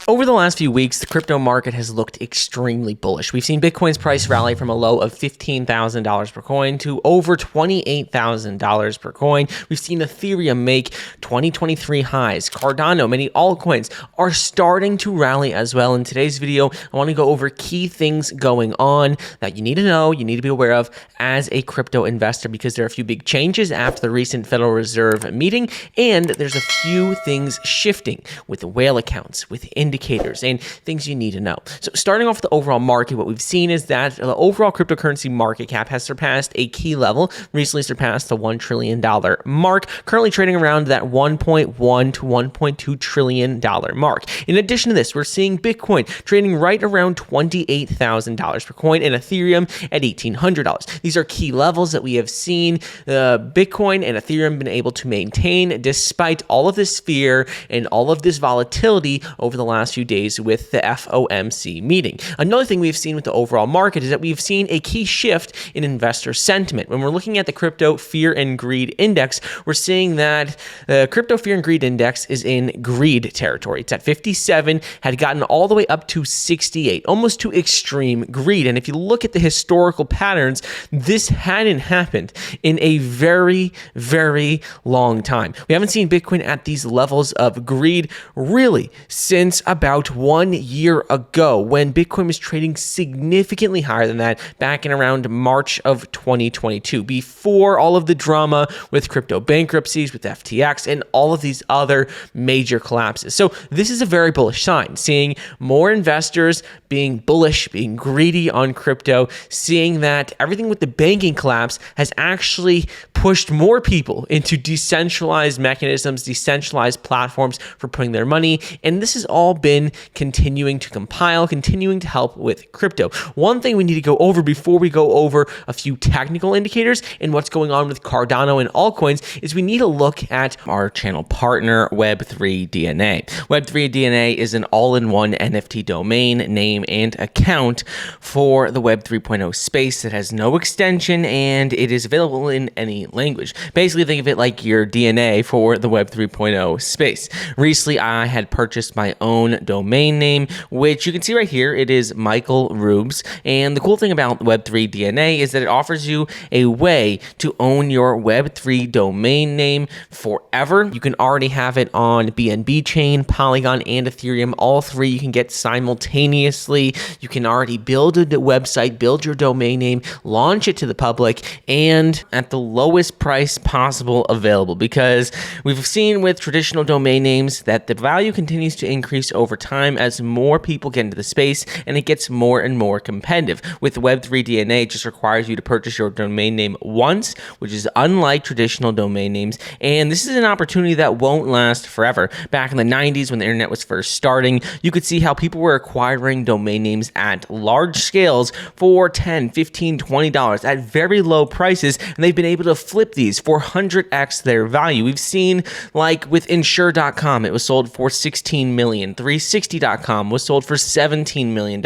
Over the last few weeks, the crypto market has looked extremely bullish. We've seen Bitcoin's price rally from a low of $15,000 per coin to over $28,000 per coin. We've seen Ethereum make 2023 highs. Cardano, many altcoins are starting to rally as well. In today's video, I want to go over key things going on that you need to know, you need to be aware of as a crypto investor, because there are a few big changes after the recent Federal Reserve meeting, and there's a few things shifting with the whale accounts, with indicators, and things you need to know. So starting off with the overall market, what we've seen is that the overall cryptocurrency market cap has surpassed a key level, recently surpassed the $1 trillion mark, currently trading around that $1.1 to $1.2 trillion mark. In addition to this, we're seeing Bitcoin trading right around $28,000 per coin and Ethereum at $1,800. These are key levels that we have seen Bitcoin and Ethereum been able to maintain despite all of this fear and all of this volatility over the last few days with the FOMC meeting. Another thing we've seen with the overall market is that we've seen a key shift in investor sentiment. When we're looking at the crypto fear and greed index, we're seeing that the crypto fear and greed index is in greed territory. It's at 57, had gotten all the way up to 68, almost to extreme greed. And if you look at the historical patterns, this hadn't happened in a very, very long time. We haven't seen Bitcoin at these levels of greed really since about 1 year ago, when Bitcoin was trading significantly higher than that back in around March of 2022, before all of the drama with crypto bankruptcies, with FTX, and all of these other major collapses. So this is a very bullish sign, seeing more investors being bullish, being greedy on crypto, seeing that everything with the banking collapse has actually pushed more people into decentralized mechanisms, decentralized platforms for putting their money. And this has all been continuing to compile, continuing to help with crypto. One thing we need to go over before we go over a few technical indicators and what's going on with Cardano and altcoins is we need to look at our channel partner, Web3 DNA. Web3 DNA is an all-in-one NFT domain, name, and account for the Web 3.0 space that has no extension, and it is available in any language. Basically, think of it like your DNA for the Web 3.0 space. Recently, I had purchased my own domain name, which you can see right here. It is Michael Rubes. And the cool thing about Web3 DNA is that it offers you a way to own your Web3 domain name forever. You can already have it on BNB Chain, Polygon, and Ethereum. All three you can get simultaneously. You can already build a website, build your domain name, launch it to the public, and at the lowest price possible available, because we've seen with traditional domain names that the value continues to increase over time as more people get into the space and it gets more and more competitive. With Web3 DNA, it just requires you to purchase your domain name once, which is unlike traditional domain names, and this is an opportunity that won't last forever. Back in the 90s, when the internet was first starting, you could see how people were acquiring domain names at large scales for $10, $15, $20 at very low prices, and they've been able to flip these for 100x their value. We've seen, like with Insure.com, it was sold for $16 million. 360.com was sold for $17 million.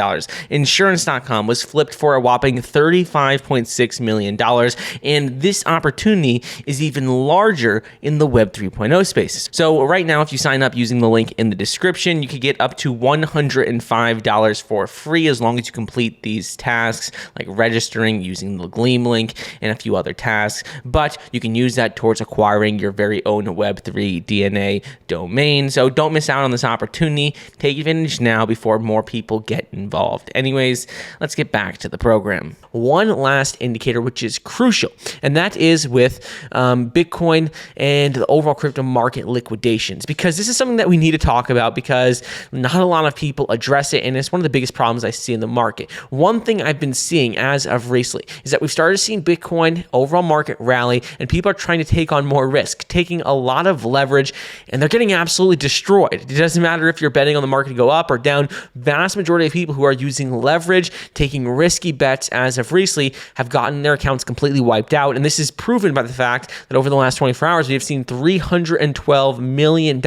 Insurance.com was flipped for a whopping $35.6 million. And this opportunity is even larger in the Web 3.0 space. So right now, if you sign up using the link in the description, you could get up to $105 for free as long as you complete these tasks, like registering using the Gleam link and a few other tasks. But you can use that towards acquiring your very own Web3 DNA domain. So don't miss out on this opportunity. Take advantage now before more people get involved. Anyways, let's get back to the program. One last indicator, which is crucial, and that is with Bitcoin and the overall crypto market liquidations, because this is something that we need to talk about because not a lot of people address it, and it's one of the biggest problems I see in the market. One thing I've been seeing as of recently is that we've started seeing Bitcoin overall market rally, and people are trying to take on more risk, taking a lot of leverage, and they're getting absolutely destroyed. It doesn't matter if you're betting on the market to go up or down. Vast majority of people who are using leverage, taking risky bets as of recently, have gotten their accounts completely wiped out. And this is proven by the fact that over the last 24 hours, we have seen $312 million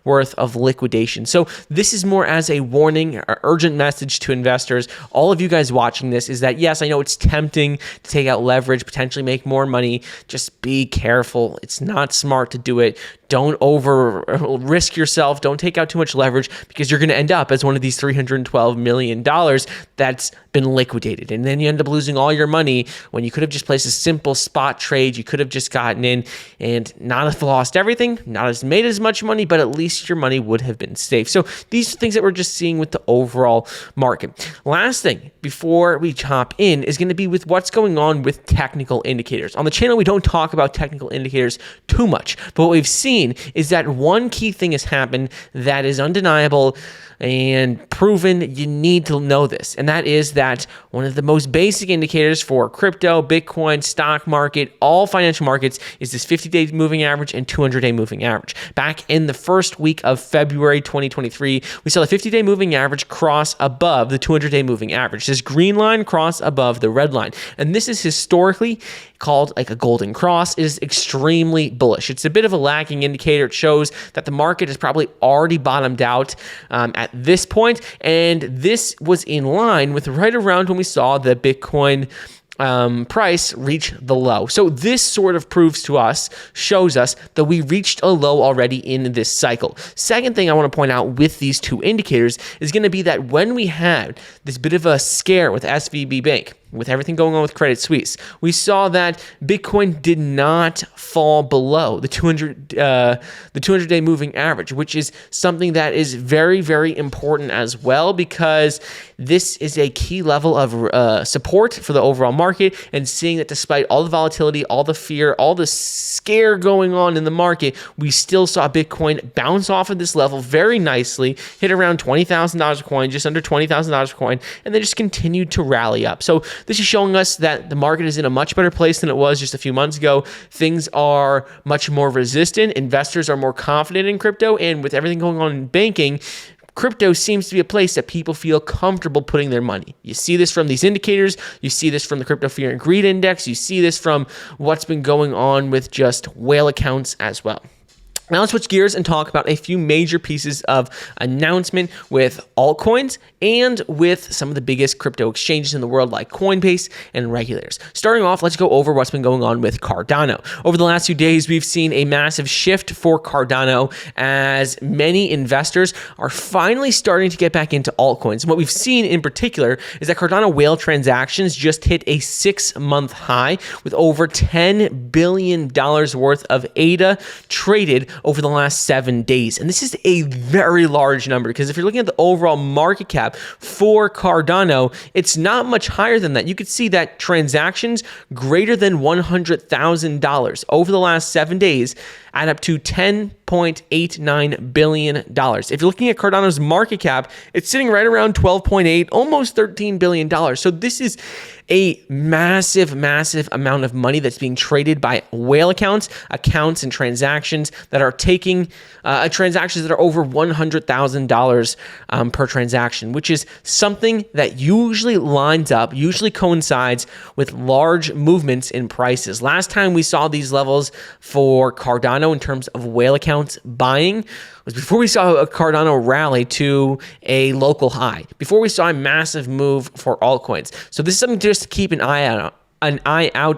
worth of liquidation. So this is more as a warning, an urgent message to investors. All of you guys watching this is that, yes, I know it's tempting to take out leverage, potentially make more money. Just be careful. It's not smart to do it. Don't over risk yourself. Don't take out too much leverage, because you're going to end up as one of these $312 million that's been liquidated. And then you end up losing all your money when you could have just placed a simple spot trade. You could have just gotten in and not have lost everything, not as made as much money, but at least your money would have been safe. So these are things that we're just seeing with the overall market. Last thing before we hop in is going to be with what's going on with technical indicators. On the channel, we don't talk about technical indicators too much, but what we've seen is that one key thing has happened that is undeniable and proven. You need to know this, and that is that one of the most basic indicators for crypto, Bitcoin, stock market, all financial markets is this 50-day moving average and 200-day moving average. Back in the first week of February 2023, we saw the 50-day moving average cross above the 200-day moving average. This green line cross above the red line, and this is historically called like a golden cross. It is extremely bullish. It's a bit of a lagging indicator. It shows that the market has probably already bottomed out at this point, and this was in line with right around when we saw the Bitcoin price reach the low. So this sort of shows us that we reached a low already in this cycle. Second thing I want to point out with these two indicators is going to be that when we had this bit of a scare with SVB Bank, with everything going on with Credit Suisse, we saw that Bitcoin did not fall below the 200-day moving average, which is something that is very, very important as well, because this is a key level of support for the overall market. And seeing that despite all the volatility, all the fear, all the scare going on in the market, we still saw Bitcoin bounce off of this level very nicely, hit around $20,000 a coin, just under $20,000 a coin, and then just continued to rally up. So this is showing us that the market is in a much better place than it was just a few months ago. Things are much more resistant. Investors are more confident in crypto. And with everything going on in banking, crypto seems to be a place that people feel comfortable putting their money. You see this from these indicators. You see this from the Crypto Fear and Greed Index. You see this from what's been going on with just whale accounts as well. Now let's switch gears and talk about a few major pieces of announcement with altcoins and with some of the biggest crypto exchanges in the world like Coinbase and regulators. Starting off, let's go over what's been going on with Cardano. Over the last few days, we've seen a massive shift for Cardano as many investors are finally starting to get back into altcoins. And what we've seen in particular is that Cardano whale transactions just hit a 6-month high with over $10 billion worth of ADA traded over the last 7 days. And this is a very large number, because if you're looking at the overall market cap for Cardano, it's not much higher than that. You could see that transactions greater than $100,000 over the last 7 days add up to $10.89 billion. If you're looking at Cardano's market cap, it's sitting right around 12.8, almost $13 billion. So this is a massive, massive amount of money that's being traded by whale accounts and transactions that are taking transactions that are over $100,000 per transaction, which is something that usually coincides with large movements in prices. Last time we saw these levels for Cardano in terms of whale accounts buying was before we saw a Cardano rally to a local high, before we saw a massive move for altcoins. So this is something just to keep an eye out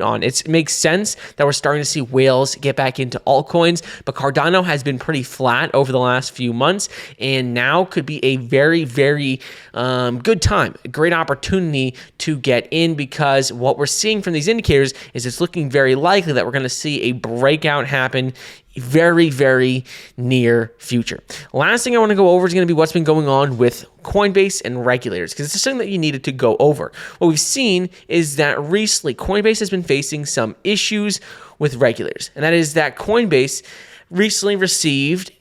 on. It makes sense that we're starting to see whales get back into altcoins, but Cardano has been pretty flat over the last few months, and now could be a very, very good time, a great opportunity to get in, because what we're seeing from these indicators is it's looking very likely that we're going to see a breakout happen very, very near future. Last thing I want to go over is going to be what's been going on with Coinbase and regulators, because it's something that you needed to go over. What we've seen is that recently Coinbase has been facing some issues with regulators, and that is that Coinbase recently received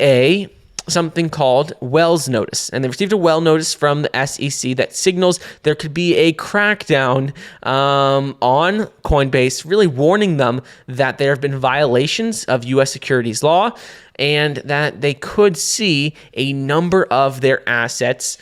something called Wells Notice. And they received a Well Notice from the SEC that signals there could be a crackdown on Coinbase, really warning them that there have been violations of U.S. securities law and that they could see a number of their assets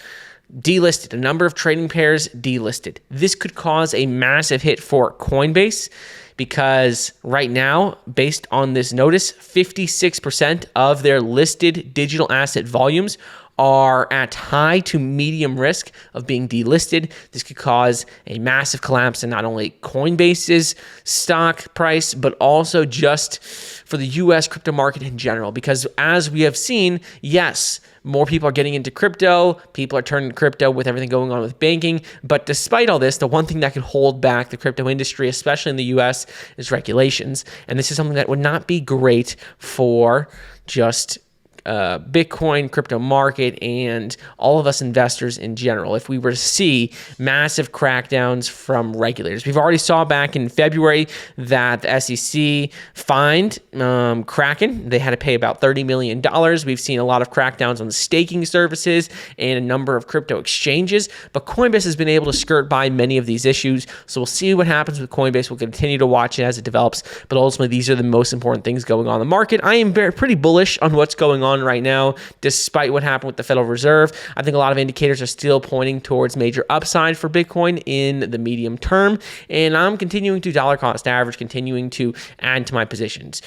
delisted, a number of trading pairs delisted. This could cause a massive hit for Coinbase, because right now, based on this notice, 56% of their listed digital asset volumes are at high to medium risk of being delisted. This could cause a massive collapse in not only Coinbase's stock price, but also just for the US crypto market in general. Because as we have seen, yes, more people are getting into crypto. People are turning to crypto with everything going on with banking. But despite all this, the one thing that could hold back the crypto industry, especially in the US, is regulations. And this is something that would not be great for just Bitcoin, crypto market, and all of us investors in general if we were to see massive crackdowns from regulators. We've already saw back in February that the SEC fined Kraken. They had to pay about $30 million. We've seen a lot of crackdowns on staking services and a number of crypto exchanges, but Coinbase has been able to skirt by many of these issues. So we'll see what happens with Coinbase. We'll continue to watch it as it develops, but ultimately these are the most important things going on in the market. I am pretty bullish on what's going on right now, despite what happened with the Federal Reserve. I think a lot of indicators are still pointing towards major upside for Bitcoin in the medium term, and I'm continuing to dollar cost average, continuing to add to my positions.